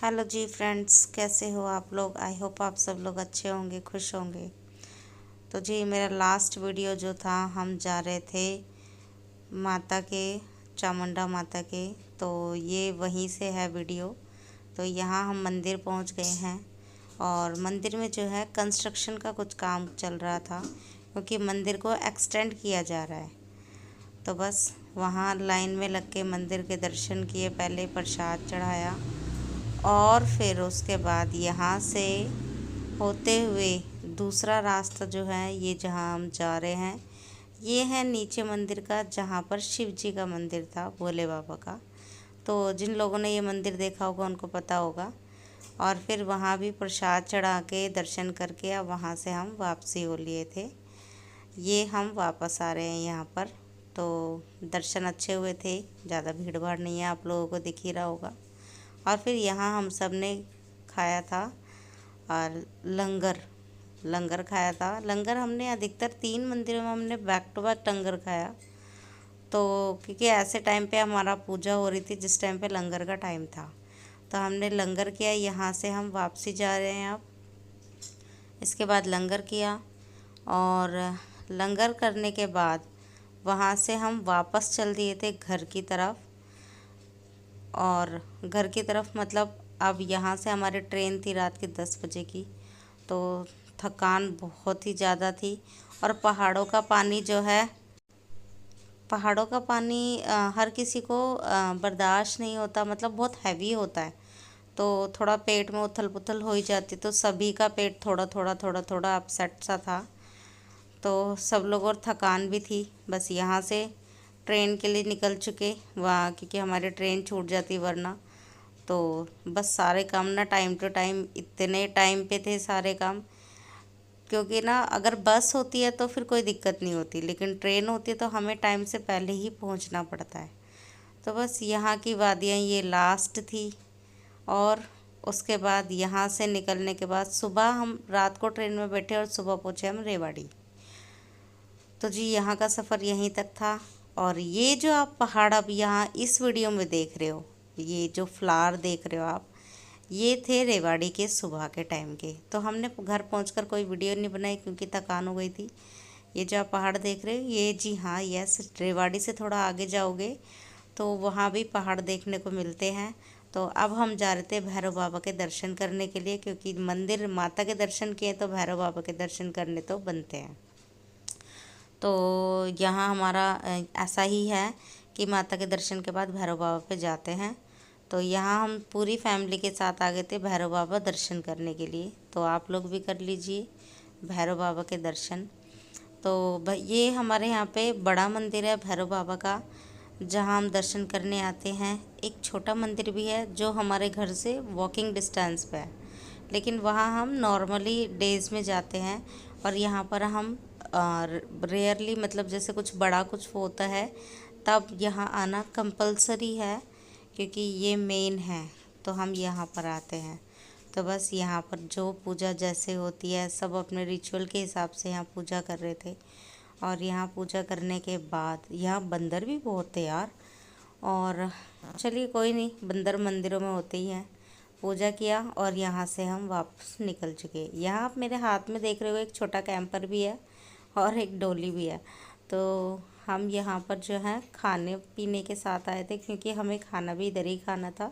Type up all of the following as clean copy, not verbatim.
Hello जी friends, कैसे हो आप लोग। आई होप आप सब लोग अच्छे होंगे, खुश होंगे। तो जी मेरा लास्ट वीडियो जो था, हम जा रहे थे माता के, चामुंडा माता के। तो ये वहीं से है वीडियो। तो यहाँ हम मंदिर पहुँच गए हैं और मंदिर में जो है कंस्ट्रक्शन का कुछ काम चल रहा था, क्योंकि मंदिर को एक्सटेंड किया जा रहा है। तो बस वहाँ लाइन में लग के मंदिर के दर्शन किए, पहले प्रसाद चढ़ाया और फिर उसके बाद यहाँ से होते हुए दूसरा रास्ता जो है, ये जहाँ हम जा रहे हैं, ये है नीचे मंदिर का, जहाँ पर शिव जी का मंदिर था, भोले बाबा का। तो जिन लोगों ने ये मंदिर देखा होगा उनको पता होगा। और फिर वहाँ भी प्रसाद चढ़ा के दर्शन करके अब वहाँ से हम वापसी हो लिए थे। ये हम वापस आ रहे हैं यहाँ पर। तो दर्शन अच्छे हुए थे, ज़्यादा भीड़ भाड़ नहीं है, आप लोगों को दिख ही रहा होगा। और फिर यहाँ हम सब ने खाया था और लंगर लंगर खाया था। लंगर हमने अधिकतर 3 मंदिरों में हमने बैक टू बैक लंगर खाया। तो क्योंकि ऐसे टाइम पे हमारा पूजा हो रही थी जिस टाइम पे लंगर का टाइम था, तो हमने लंगर किया। यहाँ से हम वापसी जा रहे हैं अब। इसके बाद लंगर किया और लंगर करने के बाद वहाँ से हम वापस चल दिए थे घर की तरफ। और घर की तरफ मतलब अब यहाँ से हमारी ट्रेन थी रात के 10 बजे की। तो थकान बहुत ही ज़्यादा थी। और पहाड़ों का पानी जो है, पहाड़ों का पानी हर किसी को बर्दाश्त नहीं होता, मतलब बहुत हैवी होता है। तो थोड़ा पेट में उथल पुथल हो ही जाती, तो सभी का पेट थोड़ा अपसेट सा था। तो सब लोग, और थकान भी थी। बस यहाँ से ट्रेन के लिए निकल चुके वहाँ, क्योंकि हमारी ट्रेन छूट जाती वरना। तो बस सारे काम ना टाइम टू टाइम, इतने टाइम पे थे सारे काम। क्योंकि ना अगर बस होती है तो फिर कोई दिक्कत नहीं होती, लेकिन ट्रेन होती है तो हमें टाइम से पहले ही पहुंचना पड़ता है। तो बस यहाँ की वादियाँ ये लास्ट थी। और उसके बाद यहाँ से निकलने के बाद सुबह हम रात को ट्रेन में बैठे और सुबह पहुँचे हम रेवाड़ी। तो जी यहाँ का सफ़र यहीं तक था। और ये जो आप पहाड़ अब यहाँ इस वीडियो में देख रहे हो, ये जो फ्लावर देख रहे हो आप, ये थे रेवाड़ी के सुबह के टाइम के। तो हमने घर पहुंचकर कोई वीडियो नहीं बनाई क्योंकि थकान हो गई थी। ये जो आप पहाड़ देख रहे हो, ये जी हाँ, यस, रेवाड़ी से थोड़ा आगे जाओगे तो वहाँ भी पहाड़ देखने को मिलते हैं। तो अब हम जा रहे थे भैरव बाबा के दर्शन करने के लिए, क्योंकि मंदिर माता के दर्शन किए तो भैरव बाबा के दर्शन करने तो बनते हैं। तो यहाँ हमारा ऐसा ही है कि माता के दर्शन के बाद भैरव बाबा पे जाते हैं। तो यहाँ हम पूरी फैमिली के साथ आ गए थे भैरव बाबा दर्शन करने के लिए। तो आप लोग भी कर लीजिए भैरव बाबा के दर्शन। तो ये हमारे यहाँ पे बड़ा मंदिर है भैरव बाबा का, जहाँ हम दर्शन करने आते हैं। एक छोटा मंदिर भी है जो हमारे घर से वॉकिंग डिस्टेंस पे है, लेकिन वहाँ हम नॉर्मली डेज़ में जाते हैं। और यहाँ पर हम रेयरली, मतलब जैसे कुछ बड़ा कुछ होता है तब यहाँ आना कंपलसरी है, क्योंकि ये मेन है तो हम यहाँ पर आते हैं। तो बस यहाँ पर जो पूजा जैसे होती है, सब अपने रिचुअल के हिसाब से यहाँ पूजा कर रहे थे। और यहाँ पूजा करने के बाद यहाँ बंदर भी बहुत थे यार। और चलिए कोई नहीं, बंदर मंदिरों में होते ही हैं। पूजा किया और यहाँ से हम वापस निकल चुके। यहाँ आप मेरे हाथ में देख रहे हो एक छोटा कैंपर भी है और एक डोली भी है। तो हम यहाँ पर जो है खाने पीने के साथ आए थे, क्योंकि हमें खाना भी इधर ही खाना था,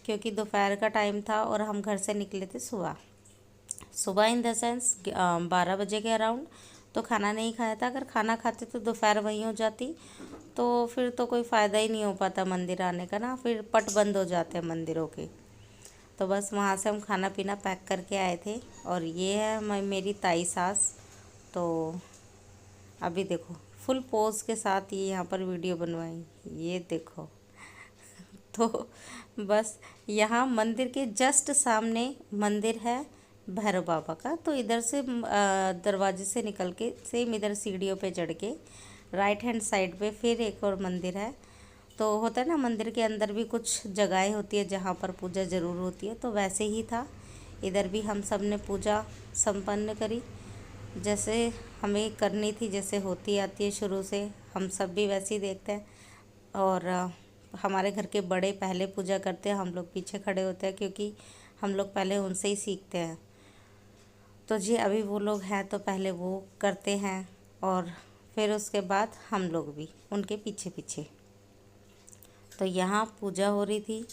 क्योंकि दोपहर का टाइम था और हम घर से निकले थे सुबह सुबह इन द सेंस 12 बजे के अराउंड। तो खाना नहीं खाया था। अगर खाना खाते तो दोपहर वहीं हो जाती, तो फिर तो कोई फ़ायदा ही नहीं हो पाता मंदिर आने का ना, फिर पट बंद हो जाते हैं मंदिरों के। तो बस वहाँ से हम खाना पीना पैक करके आए थे। और ये है मेरी ताई सास। तो अभी देखो फुल पोज के साथ ये यहाँ पर वीडियो बनवाई, ये देखो। तो बस यहाँ मंदिर के जस्ट सामने मंदिर है भैरव बाबा का। तो इधर से दरवाजे से निकल के सेम इधर सीढ़ियों पे चढ़ के राइट हैंड साइड पे फिर एक और मंदिर है। तो होता है ना, मंदिर के अंदर भी कुछ जगहें होती है जहाँ पर पूजा ज़रूर होती है, तो वैसे ही था। इधर भी हम सब ने पूजा संपन्न करी जैसे हमें करनी थी, जैसे होती आती है शुरू से, हम सब भी वैसे ही देखते हैं। और हमारे घर के बड़े पहले पूजा करते हैं, हम लोग पीछे खड़े होते हैं, क्योंकि हम लोग पहले उनसे ही सीखते हैं। तो जी अभी वो लोग हैं तो पहले वो करते हैं और फिर उसके बाद हम लोग भी उनके पीछे पीछे। तो यहाँ पूजा हो रही थी।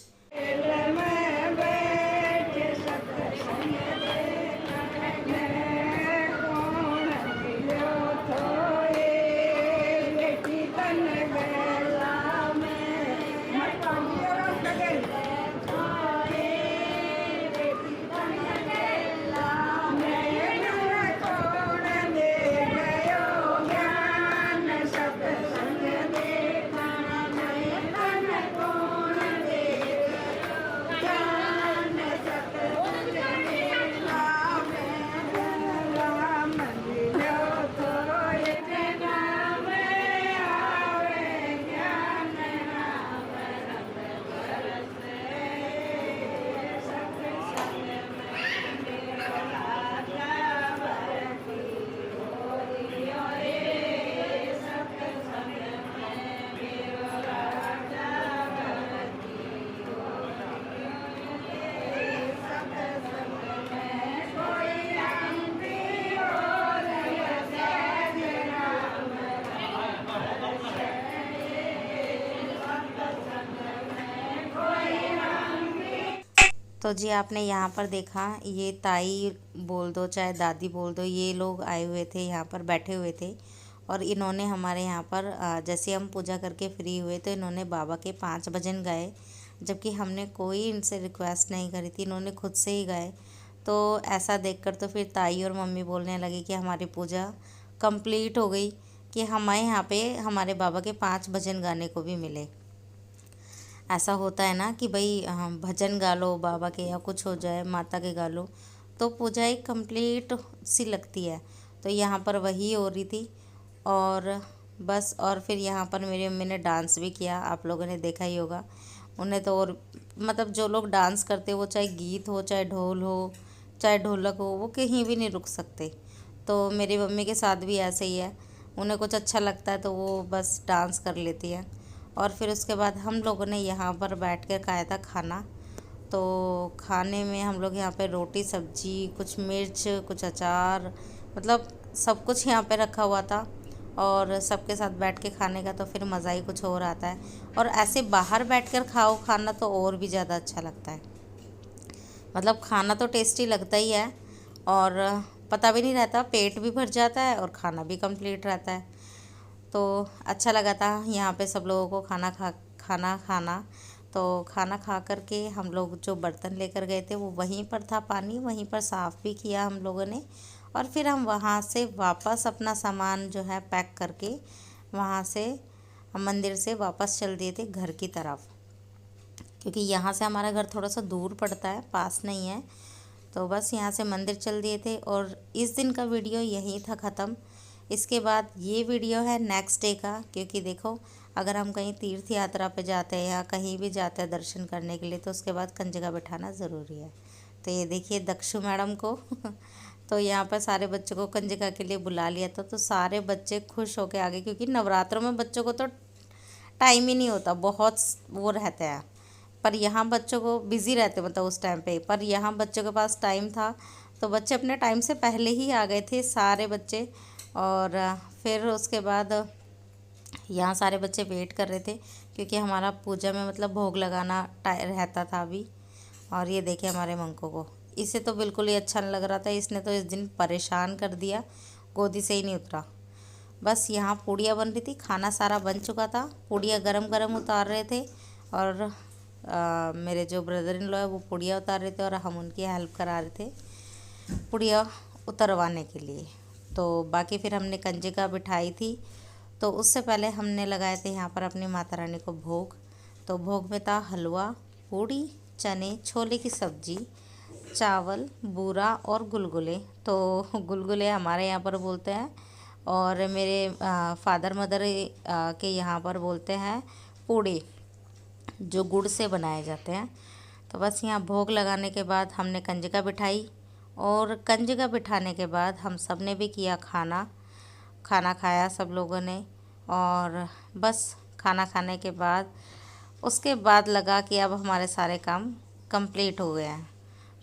तो जी आपने यहाँ पर देखा, ये ताई बोल दो चाहे दादी बोल दो, ये लोग आए हुए थे, यहाँ पर बैठे हुए थे। और इन्होंने हमारे यहाँ पर जैसे हम पूजा करके फ्री हुए तो इन्होंने बाबा के 5 भजन गाए, जबकि हमने कोई इनसे रिक्वेस्ट नहीं करी थी, इन्होंने खुद से ही गाए। तो ऐसा देखकर तो फिर ताई और मम्मी बोलने लगी कि हमारी पूजा कंप्लीट हो गई, कि हमारे यहाँ पे हमारे बाबा के 5 भजन गाने को भी मिले। ऐसा होता है ना कि भाई भजन गा लो बाबा के या कुछ हो जाए माता के गा लो तो पूजा एक कंप्लीट सी लगती है। तो यहाँ पर वही हो रही थी और बस। और फिर यहाँ पर मेरी मम्मी ने डांस भी किया, आप लोगों ने देखा ही होगा। उन्हें तो और मतलब जो लोग डांस करते वो चाहे गीत हो चाहे ढोल हो चाहे ढोलक हो, वो कहीं भी नहीं रुक सकते। तो मेरी मम्मी के साथ भी ऐसे ही है, उन्हें कुछ अच्छा लगता है तो वो बस डांस कर लेती है। और फिर उसके बाद हम लोगों ने यहाँ पर बैठ कर खाया था खाना। तो खाने में हम लोग यहाँ पे रोटी सब्जी, कुछ मिर्च, कुछ अचार, मतलब सब कुछ यहाँ पे रखा हुआ था। और सबके साथ बैठ के खाने का तो फिर मज़ा ही कुछ और आता है। और ऐसे बाहर बैठकर खाओ खाना तो और भी ज़्यादा अच्छा लगता है। मतलब खाना तो टेस्टी लगता ही है और पता भी नहीं रहता, पेट भी भर जाता है और खाना भी कंप्लीट रहता है। तो अच्छा लगा था यहाँ पे सब लोगों को खाना। तो खाना खा करके हम लोग जो बर्तन लेकर गए थे वो वहीं पर था, पानी वहीं पर साफ़ भी किया हम लोगों ने। और फिर हम वहाँ से वापस अपना सामान जो है पैक करके वहाँ से हम मंदिर से वापस चल दिए थे घर की तरफ, क्योंकि यहाँ से हमारा घर थोड़ा सा दूर पड़ता है, पास नहीं है। तो बस यहाँ से मंदिर चल दिए थे और इस दिन का वीडियो यहीं था ख़त्म। इसके बाद ये वीडियो है नेक्स्ट डे का, क्योंकि देखो अगर हम कहीं तीर्थ यात्रा पे जाते हैं या कहीं भी जाते हैं दर्शन करने के लिए तो उसके बाद कंजका बिठाना ज़रूरी है। तो ये देखिए दक्षु मैडम को तो यहाँ पर सारे बच्चों को कंजका के लिए बुला लिया था। तो सारे बच्चे खुश होके आ गए, क्योंकि नवरात्रों में बच्चों को तो टाइम ही नहीं होता, बहुत वो रहते हैं। पर यहाँ बच्चों को बिज़ी रहते मतलब उस टाइम पे, पर यहाँ बच्चों के पास टाइम था तो बच्चे अपने टाइम से पहले ही आ गए थे सारे बच्चे। और फिर उसके बाद यहाँ सारे बच्चे वेट कर रहे थे, क्योंकि हमारा पूजा में मतलब भोग लगाना रहता था अभी। और ये देखे हमारे मंको को, इसे तो बिल्कुल ही अच्छा नहीं लग रहा था, इसने तो इस दिन परेशान कर दिया, गोदी से ही नहीं उतरा। बस यहाँ पूड़ियाँ बन रही थी, खाना सारा बन चुका था, पूड़ियाँ गरम गरम उतार रहे थे। और मेरे जो ब्रदर इन लॉ है वो पूड़ियाँ उतार रहे थे और हम उनकी हेल्प करा रहे थे पूड़ियाँ उतरवाने के लिए। तो बाकी फिर हमने कंजका बिठाई थी। तो उससे पहले हमने लगाए थे यहाँ पर अपनी माता रानी को भोग। तो भोग में था हलवा, पूड़ी, चने, छोले की सब्ज़ी, चावल, बूरा और गुलगुले। तो गुलगुले हमारे यहाँ पर बोलते हैं और मेरे फादर मदर के यहाँ पर बोलते हैं पूड़े, जो गुड़ से बनाए जाते हैं। तो बस यहाँ भोग लगाने के बाद हमने कंजका बिठाई और कंजका बिठाने के बाद हम सब ने भी किया खाना खाया सब लोगों ने। और बस खाना खाने के बाद उसके बाद लगा कि अब हमारे सारे काम कंप्लीट हो गए हैं।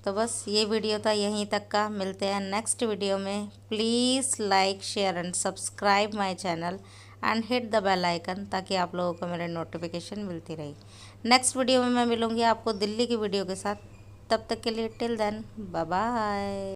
तो बस ये वीडियो था यहीं तक का। मिलते हैं नेक्स्ट वीडियो में। Please like share and subscribe my channel and hit the bell icon, ताकि आप लोगों को मेरे नोटिफिकेशन मिलती रही। नेक्स्ट वीडियो में मैं मिलूँगी आपको दिल्ली की वीडियो के साथ। तब तक के लिए टिल देन बाय बाय।